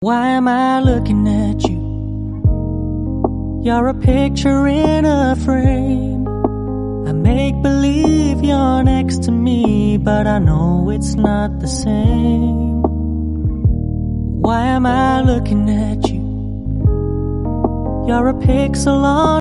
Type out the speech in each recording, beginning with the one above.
Why am I looking at you? You're a picture in a frame. I make believe you're next to me, but I know it's not the same. Why am I looking at you? You're a pixel on.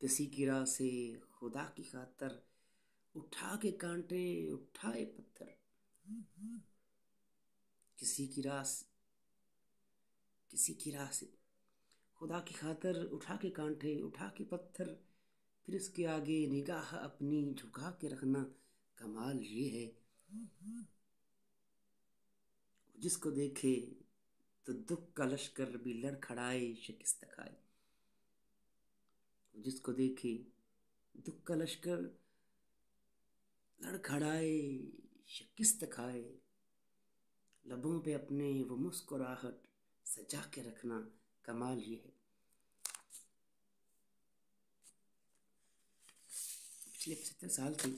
کسی کی راہ سے خدا کی خاطر اٹھا کے کانٹے اٹھائے پتھر، کسی کی راہ سے خدا کی خاطر اٹھا کے کانٹے اٹھا کے پتھر، پھر اس کے آگے نگاہ اپنی جھکا کے رکھنا، کمال یہ ہے جس کو دیکھے تو دکھ کا لشکر بھی لڑ کھڑائے شکست کھائے، جس کو دیکھے دکھ کا لشکر لڑ کھڑائے شکست کھائے، لبوں پہ اپنے وہ مسکراہٹ سجا کے رکھنا، کمال یہ ہے۔ پچھلے 75 سال کی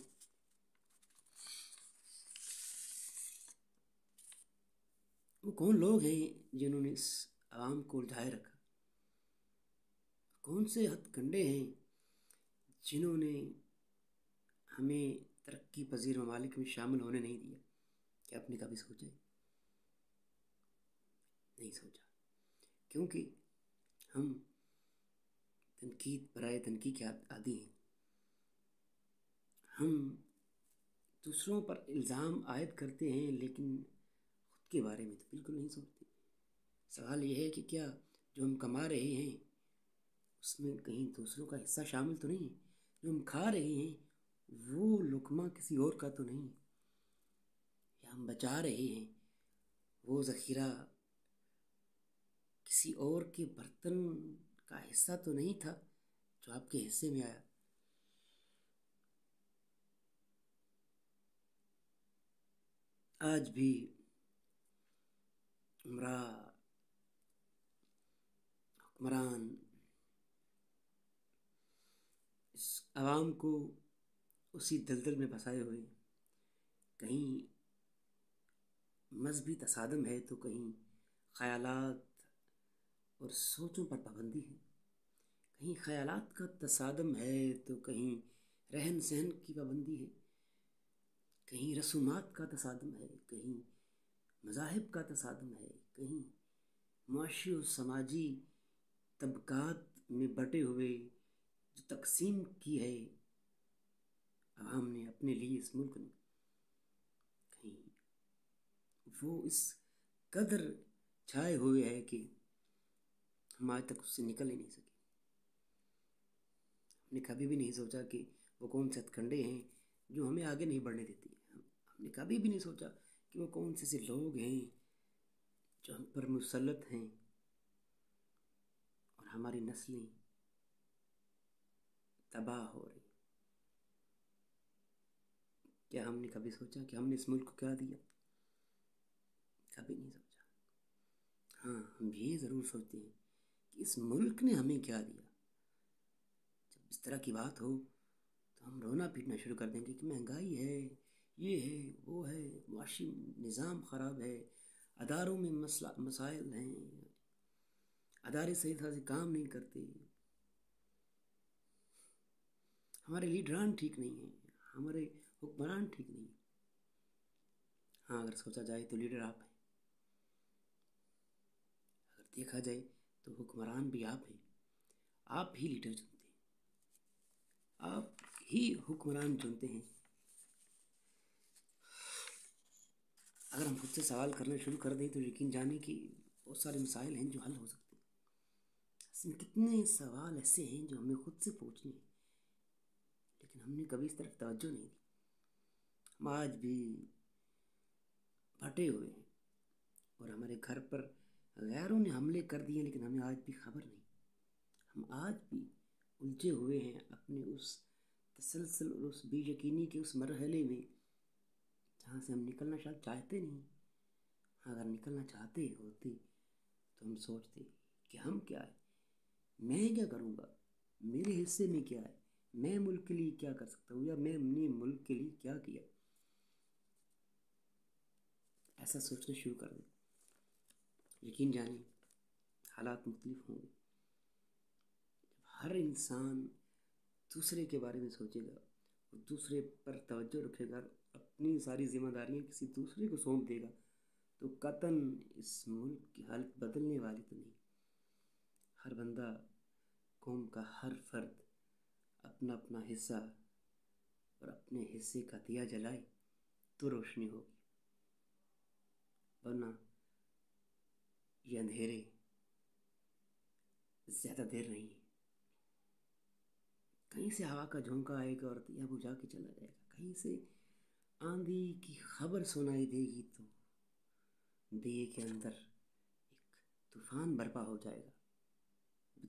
وہ کون لوگ ہیں جنہوں نے اس عوام کو الجھائے رکھا؟ کون سے ہتھ کنڈے ہیں جنہوں نے ہمیں ترقی پذیر ممالک میں شامل ہونے نہیں دیا؟ کیا آپ نے کبھی سوچا؟ نہیں سوچا، کیونکہ ہم تنقید برائے تنقید کے عادی ہیں۔ ہم دوسروں پر الزام عائد کرتے ہیں لیکن خود کے بارے میں تو بالکل نہیں سوچتے۔ سوال یہ ہے کہ کیا جو ہم کما رہے ہیں اس میں کہیں دوسروں کا حصہ شامل تو نہیں ہے؟ جو ہم کھا رہے ہیں وہ لقمہ کسی اور کا تو نہیں، یا ہم بچا رہے ہیں وہ ذخیرہ کسی اور کے برتن کا حصہ تو نہیں تھا جو آپ کے حصے میں آیا؟ آج بھی حکمران اس عوام کو اسی دلدل میں پھنسائے ہوئے ہیں۔ کہیں مذہبی تصادم ہے تو کہیں خیالات اور سوچوں پر پابندی ہے، کہیں خیالات کا تصادم ہے تو کہیں رہن سہن کی پابندی ہے، کہیں رسومات کا تصادم ہے، کہیں مذاہب کا تصادم ہے، کہیں معاشی و سماجی طبقات میں بٹے ہوئے جو تقسیم کی ہے عوام نے اپنے لیے اس ملک نے، کہیں وہ اس قدر چھائے ہوئے ہے کہ ہم آج تک اس سے نکل ہی نہیں سکے۔ ہم نے کبھی بھی نہیں سوچا کہ وہ کون سے ہتھ کنڈے ہیں جو ہمیں آگے نہیں بڑھنے دیتے۔ ہم نے کبھی بھی نہیں سوچا کہ وہ کون سے لوگ ہیں جو ہم پر مسلط ہیں اور ہماری نسلیں تباہ ہو رہی۔ کیا ہم نے کبھی سوچا کہ ہم نے اس ملک کو کیا دیا؟ کبھی نہیں سوچا۔ ہاں، ہم یہ ضرور سوچتے ہیں کہ اس ملک نے ہمیں کیا دیا۔ جب اس طرح کی بات ہو تو ہم رونا پیٹنا شروع کر دیں گے کہ مہنگائی ہے، یہ ہے، وہ ہے، معاشی نظام خراب ہے، اداروں میں مسائل ہیں، ادارے صحیح طرح سے کام نہیں کرتے، ہمارے لیڈران ٹھیک نہیں ہیں، ہمارے حکمران ٹھیک نہیں ہیں۔ ہاں، اگر سوچا جائے تو لیڈر آپ ہیں، اگر دیکھا جائے تو حکمران بھی آپ ہیں، آپ ہی لیڈر چنتے ہیں، آپ ہی حکمران چنتے ہیں۔ اگر ہم خود سے سوال کرنا شروع کر دیں تو یقین جانے کہ بہت سارے مسائل ہیں جو حل ہو سکتے ہیں۔ اس میں کتنے سوال ایسے ہیں جو ہمیں خود سے پوچھنے ہیں لیکن ہم نے کبھی اس طرف توجہ نہیں دی۔ ہم آج بھی بٹے ہوئے ہیں اور ہمارے گھر پر غیروں نے حملے کر دیے لیکن ہمیں آج بھی خبر نہیں۔ ہم آج بھی الجھے ہوئے ہیں اپنے اس تسلسل اور اس بے یقینی کے اس مرحلے میں جہاں سے ہم نکلنا شاید چاہتے نہیں۔ اگر نکلنا چاہتے ہوتے تو ہم سوچتے کہ ہم کیا ہے، میں کیا کروں گا، میرے حصے میں کیا ہے، میں ملک کے لیے کیا کر سکتا ہوں، یا میں نے ملک کے لیے کیا کیا۔ ایسا سوچنا شروع کر دیں، یقین جانیں حالات مختلف ہوں گے۔ ہر انسان دوسرے کے بارے میں سوچے گا اور دوسرے پر توجہ رکھے گا، اپنی ساری ذمہ داریاں کسی دوسرے کو سونپ دے گا تو قطعاً اس ملک کی حالت بدلنے والی تو نہیں۔ ہر بندہ، قوم کا ہر فرد اپنا اپنا حصہ اور اپنے حصے کا دیا جلائے تو روشنی ہوگی، ورنہ یہ اندھیرے زیادہ دیر نہیں ہے۔ کہیں سے ہوا کا جھونکا آئے گا اور دیا بجھا کے چلا جائے گا، کہیں سے آندھی کی خبر سنائی دے گی تو دیے کے اندر ایک طوفان برپا ہو جائے گا۔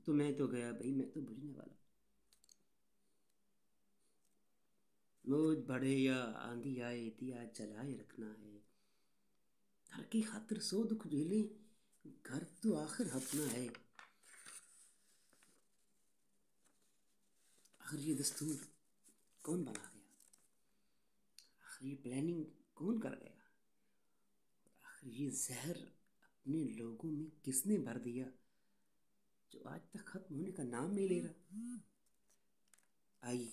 تو میں تو گیا بھائی، میں تو بجھنے والا۔ موج بڑھے یا آندھی آئے دیا جلائے رکھنا ہے، گھر کی خاطر سو دکھ جھیلیں، گھر تو آخر اپنا ہے۔ آخر یہ دستور کون بنا گیا؟ آخر یہ پلاننگ کون کر گیا؟ آخر یہ زہر اپنے لوگوں میں کس نے بھر دیا جو آج تک ختم ہونے کا نام نہیں لے رہا؟ آئیے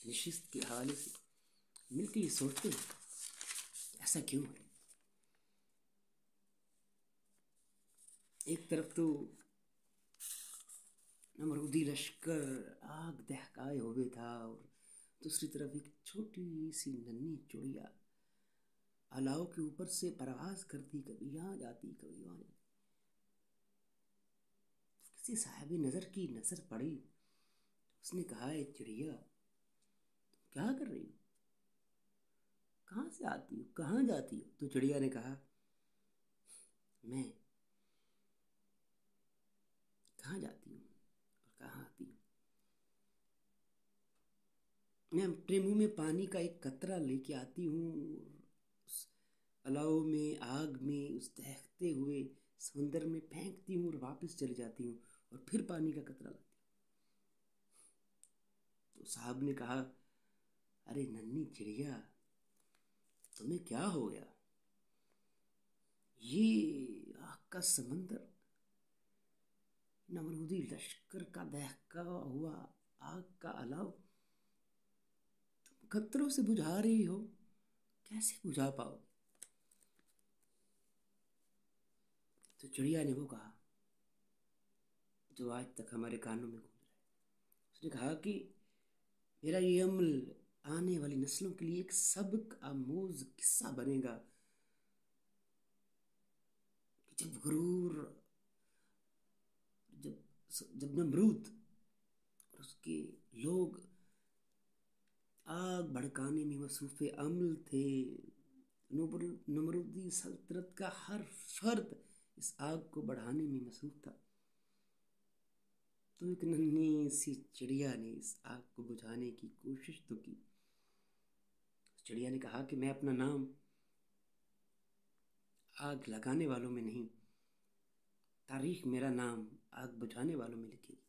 نشست کے حوالے سے مل کے یہ سوچتے ہیں کہ ایسا کیوں ہے۔ ایک طرف تو نمرودی لشکر آگ دہکائے ہوئے تھا، اور دوسری طرف ایک چھوٹی سی ننھی چڑیا الاؤ کے اوپر سے پرواز کرتی، کبھی یہاں جاتی کبھی وہاں جاتی۔ کسی صاحب نظر کی نظر پڑی، اس نے کہا، اے چڑیا تم کیا کر رہی ہو؟ کہاں سے آتی ہو؟ کہاں جاتی ہو؟ تو چڑیا نے کہا، میں کہاں جاتی ہوں اور کہاں آتی ہوں؟ میں اپنے منہ میں پانی کا ایک قطرہ لے کے آتی ہوں، اس الاؤ میں، آگ میں، اس دہکتے ہوئے سمندر میں پھینکتی ہوں اور واپس چلی جاتی ہوں، اور پھر پانی کا قطرہ لاتی ہوں۔ تو صاحب نے کہا، ارے ننھی چڑیا تمہیں کیا ہو گیا؟ یہ آگ کا سمندر، نمرودی لشکر کا دہکا ہوا آگ کا الاؤ تم قطروں سے بجھا رہی ہو، کیسے بجھا پاؤ؟ تو چڑیا نے وہ کہا جو آج تک ہمارے کانوں میں گونج رہا ہے۔ اس نے کہا کہ میرا یہ عمل آنے والی نسلوں کے لیے ایک سبق آموز قصہ بنے گا کہ جب غرور، جب نمرود اور اس کے لوگ آگ بھڑکانے میں مصروف عمل تھے، نمرودی سلطنت کا ہر فرد اس آگ کو بڑھانے میں مصروف تھا، تو ایک ننھی سی چڑیا نے اس آگ کو بجھانے کی کوشش تو کی۔ چڑیا نے کہا کہ میں اپنا نام آگ لگانے والوں میں نہیں، تاریخ میرا نام آگ بجھانے والوں میں لکھے گی۔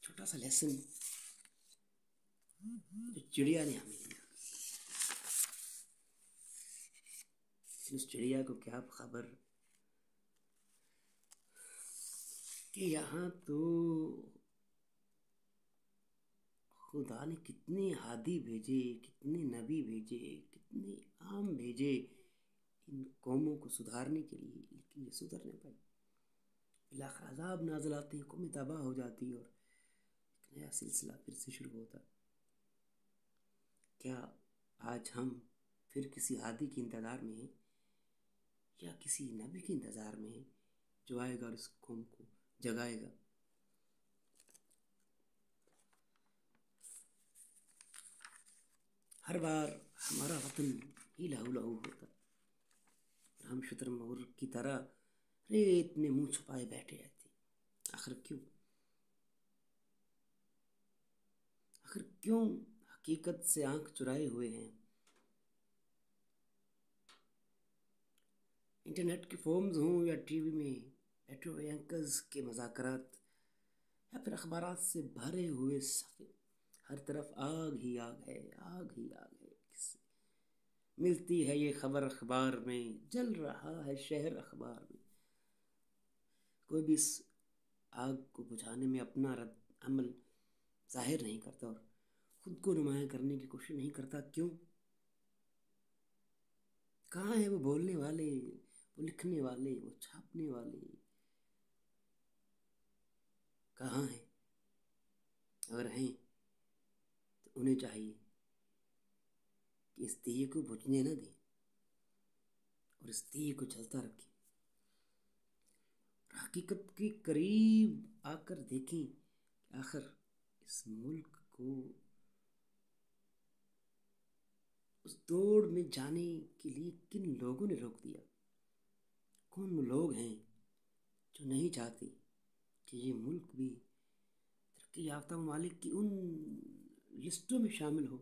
چھوٹا سا لیسن جو چڑیا نے ہمیں دیا، اس چڑیا کو کیا خبر کہ یہاں تو خدا نے کتنے ہادی بھیجے، کتنے نبی بھیجے، کتنے عام بھیجے ان قوموں کو سدھارنے کے لیے، لیکن یہ سدھر نہیں پائی۔ بالآخر عذاب نازل آتے ہیں، قومیں تباہ ہو جاتی اور ایک نیا سلسلہ پھر سے شروع ہوتا۔ کیا آج ہم پھر کسی ہادی کے انتظار میں ہیں، یا کسی نبی کے انتظار میں ہیں جو آئے گا اور اس قوم کو جگائے گا؟ ہر بار ہمارا وطن ہی لہو لہو ہوتا، ہم شتر مور کی طرح ریت میں منہ چھپائے بیٹھے رہتے۔ آخر کیوں؟ آخر کیوں حقیقت سے آنکھ چرائے ہوئے ہیں؟ انٹرنیٹ کے فورمز ہوں یا ٹی وی میں بیٹھے ہوئے اینکرز کے مذاکرات، یا پھر اخبارات سے بھرے ہوئے صفحے، ہر طرف آگ ہی آگ ہے، آگ ہی آگ ہے۔ ملتی ہے یہ خبر اخبار میں، جل رہا ہے شہر اخبار میں۔ کوئی بھی اس آگ کو بجھانے میں اپنا رد عمل ظاہر نہیں کرتا اور خود کو نمایاں کرنے کی کوشش نہیں کرتا۔ کیوں؟ کہاں ہیں وہ بولنے والے، وہ لکھنے والے، وہ چھاپنے والے؟ کہاں ہیں؟ اگر ہیں تو انہیں چاہیے کہ اس دیے کو بجھنے نہ دیں اور اس دیے کو جلتا رکھیں، اور حقیقت کے قریب آ کر دیکھیں کہ آخر اس ملک کو اس دوڑ میں جانے کے لیے کن لوگوں نے روک دیا۔ کون لوگ ہیں جو نہیں چاہتے کہ یہ ملک بھی ترقی یافتہ ممالک کی ان لسٹوں میں شامل ہو؟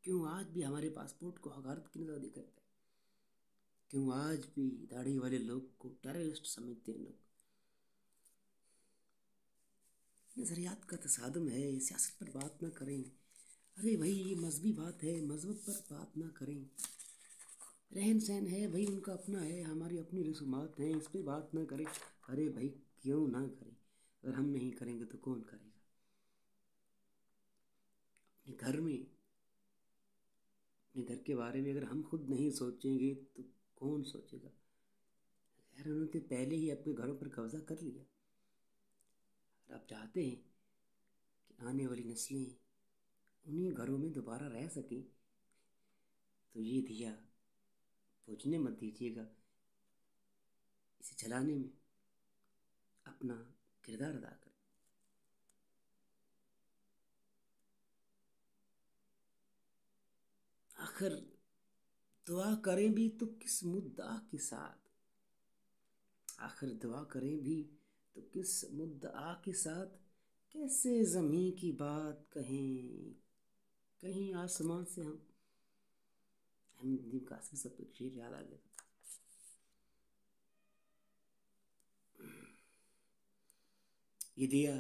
کیوں آج بھی ہمارے پاسپورٹ کو حقارت کی نظر دیکھا جاتا ہے؟ کیوں آج بھی داڑھی والے لوگ کو ٹیررسٹ سمجھتے ہیں لوگ؟ نظریات کا تصادم ہے، سیاست پر بات نہ کریں۔ ارے بھائی یہ مذہبی بات ہے، مذہب پر بات نہ کریں۔ رہن سہن ہے بھائی ان کا اپنا ہے، ہماری اپنی رسومات ہیں، اس پہ بات نہ کریں۔ ارے بھائی کیوں نہ کریں؟ اگر ہم نہیں کریں گے تو کون کرے گا؟ اپنے گھر میں، اپنے گھر کے بارے میں اگر ہم خود نہیں سوچیں گے تو کون سوچے گا؟ خیر انہوں نے پہلے ہی اپنے گھروں پر قبضہ کر لیا۔ اگر آپ چاہتے ہیں کہ آنے والی نسلیں انہی گھروں میں دوبارہ رہ سکیں تو یہ دیا بجھنے مت دیجیے گا، اسے جلانے میں اپنا کردار ادا کریں۔ آخر دعا کریں بھی تو کس مدعا کے ساتھ؟ آخر دعا کریں بھی تو کس مدعا کے ساتھ؟ کیسے زمین کی بات کہیں، کہیں آسمان سے ہم احمد قاسمی صاحب ایک شعر یاد آ گیا۔ یہ دیا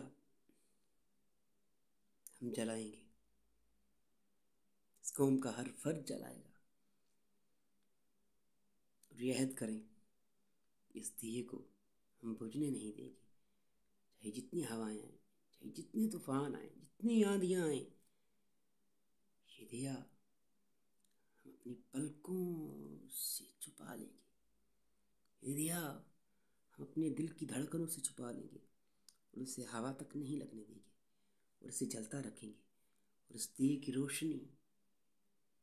ہم جلائیں گے، اس قوم کا ہر فرد جلائے گا، اور یہ عہد کریں اس دیے کو ہم بجھنے نہیں دیں گے، چاہے جتنی ہوائیں آئیں، چاہے جتنے طوفان آئیں، جتنی آندھیاں آئیں، یہ دیا ہم اپنی پلکوں سے چھپا لیں گے، یہ دیا ہم اپنے دل کی دھڑکنوں سے چھپا لیں گے، اور اسے ہوا تک نہیں لگنے دیں گے، اور اسے جلتا رکھیں گے، اور اس دیے کی روشنی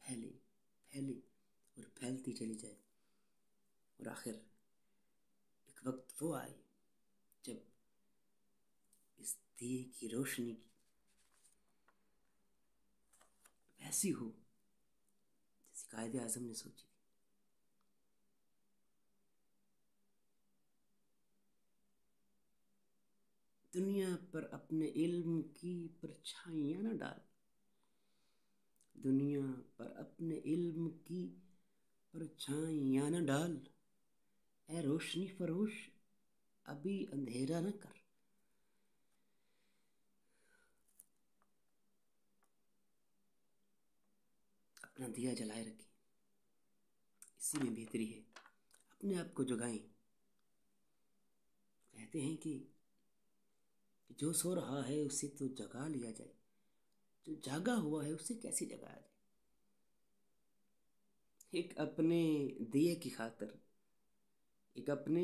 پھیلے پھیلے اور پھیلتی چلی جائے، اور آخر ایک وقت وہ آئے جب اس دیے کی روشنی ایسی ہو جیسے قائد اعظم نے سوچی تھی۔ دنیا پر اپنے علم کی پرچھائیاں نہ ڈال، دنیا پر اپنے علم کی پرچھائیاں نہ ڈال، اے روشنی فروش ابھی اندھیرا نہ کر۔ اپنا دیا جلائے رکھیں، اسی میں بہتری ہے۔ اپنے آپ کو جگائیں۔ کہتے ہیں کہ جو سو رہا ہے اسے تو جگا لیا جائے، جو جاگا ہوا ہے اسے کیسے جگایا جائے؟ ایک اپنے دیے کی خاطر، ایک اپنے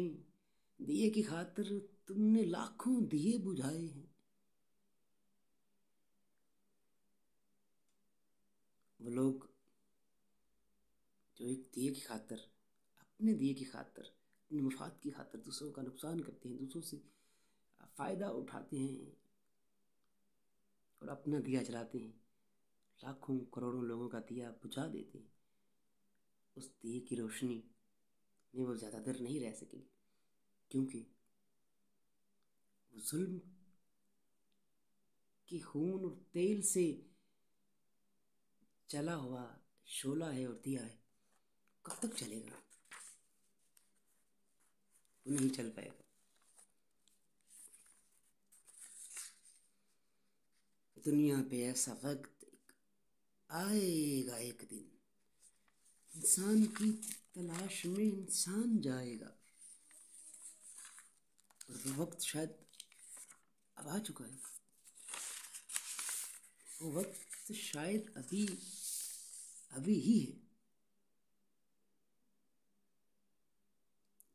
دیے کی خاطر تم نے لاکھوں دیے بجھائے ہیں۔ وہ لوگ جو ایک دیے کی خاطر، اپنے دیے کی خاطر، اپنے مفاد کی خاطر دوسروں کا نقصان کرتے ہیں، دوسروں سے فائدہ اٹھاتے ہیں اور اپنا دیا جلاتے ہیں، لاکھوں کروڑوں لوگوں کا دیا بجھا دیتے ہیں، اس دیے کی روشنی میں وہ زیادہ دیر نہیں رہ سکیں گے، کیونکہ وہ ظلم کے خون اور تیل سے چلا ہوا شعلہ ہے اور دیا ہے، کب تک چلے گا؟ وہ نہیں چل پائے گا۔ دنیا پہ ایسا وقت آئے گا، ایک دن انسان کی تلاش میں انسان جائے گا، اور وہ وقت شاید اب آ چکا ہے، وہ وقت شاید ابھی ہی ہے۔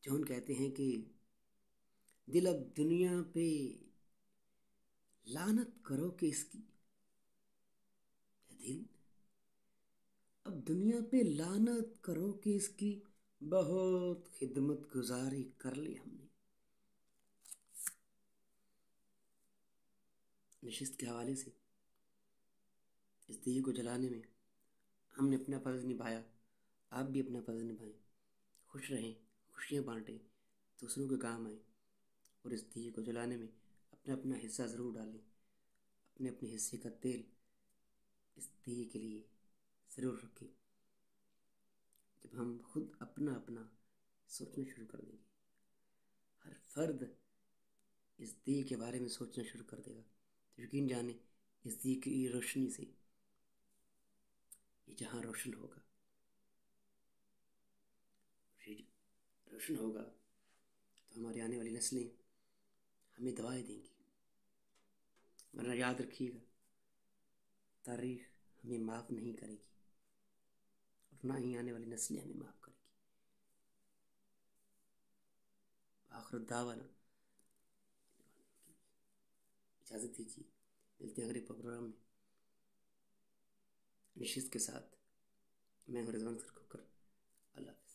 جون کہتے ہیں کہ دل اب دنیا پہ لعنت کرو کہ اس کی اے دل، اب دنیا پہ لعنت کرو کہ اس کی بہت خدمت گزاری کر لی ہم نے۔ نشست کے حوالے سے اس دیے کو جلانے میں ہم نے اپنا فرض نبھایا، آپ بھی اپنا فرض نبھائیں، خوش رہیں، خوشیاں بانٹیں، دوسروں کے کام آئیں، اور اس دیے کو جلانے میں اپنا اپنا حصہ ضرور ڈالیں، اپنے اپنے حصے کا تیل اس دیے کے لیے ضرور رکھیں۔ جب ہم خود اپنا اپنا سوچنا شروع کر دیں گے، ہر فرد اس دیے کے بارے میں سوچنا شروع کر دے گا، تو یقین جانیں اس دیے کی روشنی سے یہ جہاں روشن ہوگا، یہ روشن ہوگا تو ہماری آنے والی نسلیں ہمیں دعائیں دیں گی۔ ورنہ یاد رکھیے گا، تاریخ ہمیں معاف نہیں کرے گی اور نہ ہی آنے والی نسلیں ہمیں معاف کرے گی۔ آخر دعوانا، اجازت دیجیے، ملتے ہیں اگلے پروگرام میں نشست کے ساتھ۔ میں ہوں رضوان سرکوکر، اللہ حافظ۔